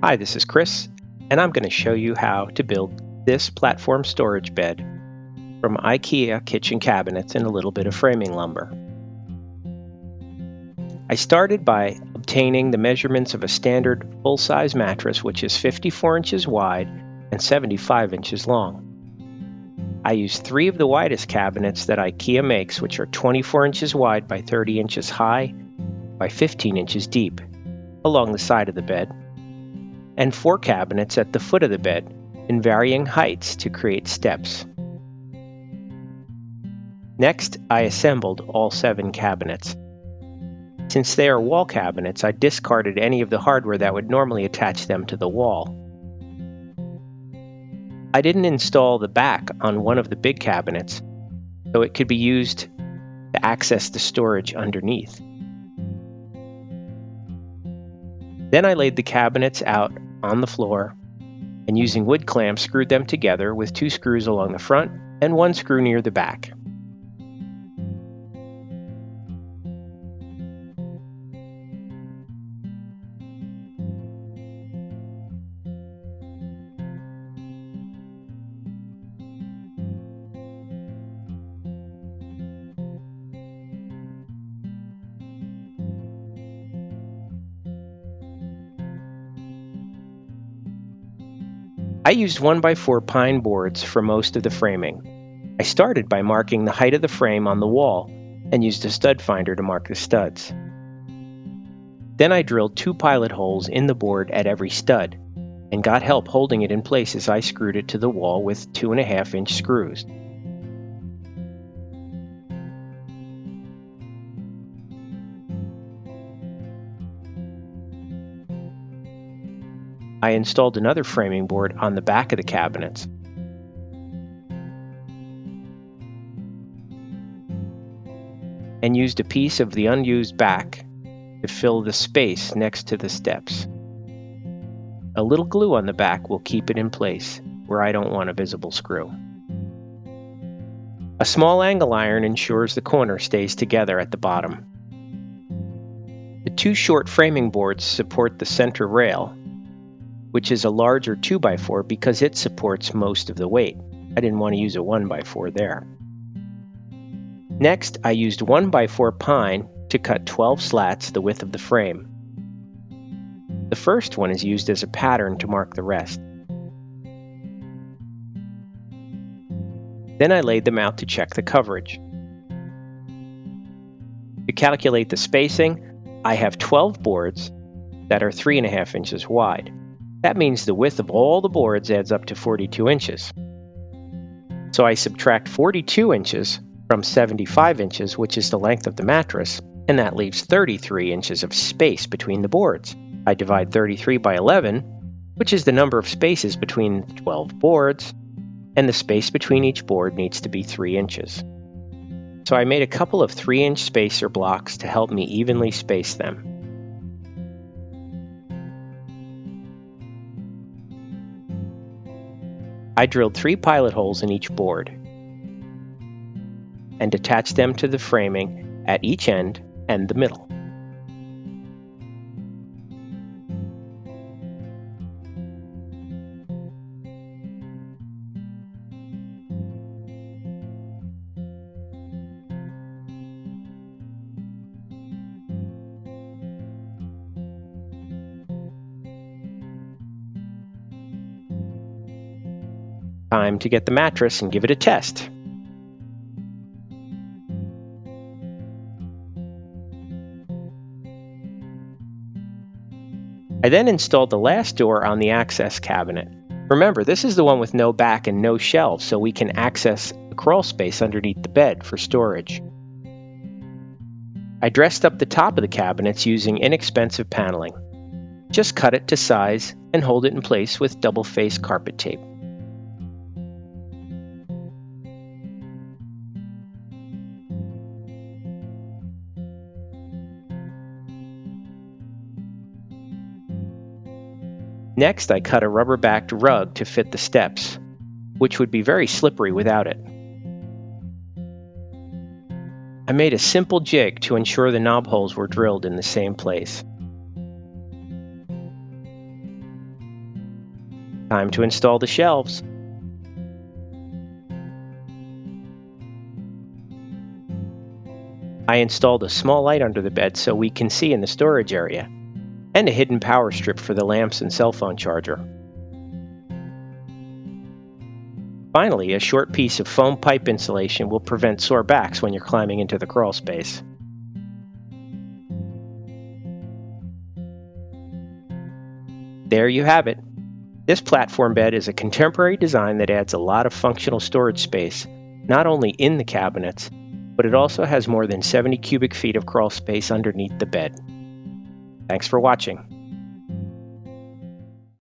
Hi, this is Chris, and I'm going to show you how to build this platform storage bed from IKEA kitchen cabinets and a little bit of framing lumber. I started by obtaining the measurements of a standard full-size mattress, which is 54 inches wide and 75 inches long. I used 3 of the widest cabinets that IKEA makes, which are 24 inches wide by 30 inches high by 15 inches deep, along the side of the bed, and 4 cabinets at the foot of the bed in varying heights to create steps. Next, I assembled all 7 cabinets. Since they are wall cabinets, I discarded any of the hardware that would normally attach them to the wall. I didn't install the back on one of the big cabinets, so it could be used to access the storage underneath. Then I laid the cabinets out on the floor and using wood clamps screwed them together with 2 screws along the front and 1 screw near the back. I used 1x4 pine boards for most of the framing. I started by marking the height of the frame on the wall and used a stud finder to mark the studs. Then I drilled 2 pilot holes in the board at every stud and got help holding it in place as I screwed it to the wall with 2.5-inch screws. I installed another framing board on the back of the cabinets. And used a piece of the unused back to fill the space next to the steps. A little glue on the back will keep it in place where I don't want a visible screw. A small angle iron ensures the corner stays together at the bottom. The 2 short framing boards support the center rail, which is a larger 2x4 because it supports most of the weight. I didn't want to use a 1x4 there. Next, I used 1x4 pine to cut 12 slats the width of the frame. The first one is used as a pattern to mark the rest. Then I laid them out to check the coverage. To calculate the spacing, I have 12 boards that are 3.5 inches wide. That means the width of all the boards adds up to 42 inches. So I subtract 42 inches from 75 inches, which is the length of the mattress, and that leaves 33 inches of space between the boards. I divide 33 by 11, which is the number of spaces between 12 boards, and the space between each board needs to be 3 inches. So I made a couple of 3-inch spacer blocks to help me evenly space them. I drilled 3 pilot holes in each board and attached them to the framing at each end and the middle. Time to get the mattress and give it a test. I then installed the last door on the access cabinet. Remember, this is the one with no back and no shelves, so we can access the crawl space underneath the bed for storage. I dressed up the top of the cabinets using inexpensive paneling. Just cut it to size and hold it in place with double-faced carpet tape. Next, I cut a rubber-backed rug to fit the steps, which would be very slippery without it. I made a simple jig to ensure the knob holes were drilled in the same place. Time to install the shelves. I installed a small light under the bed so we can see in the storage area, and a hidden power strip for the lamps and cell phone charger. Finally, a short piece of foam pipe insulation will prevent sore backs when you're climbing into the crawl space. There you have it. This platform bed is a contemporary design that adds a lot of functional storage space, not only in the cabinets, but it also has more than 70 cubic feet of crawl space underneath the bed. Thanks for watching.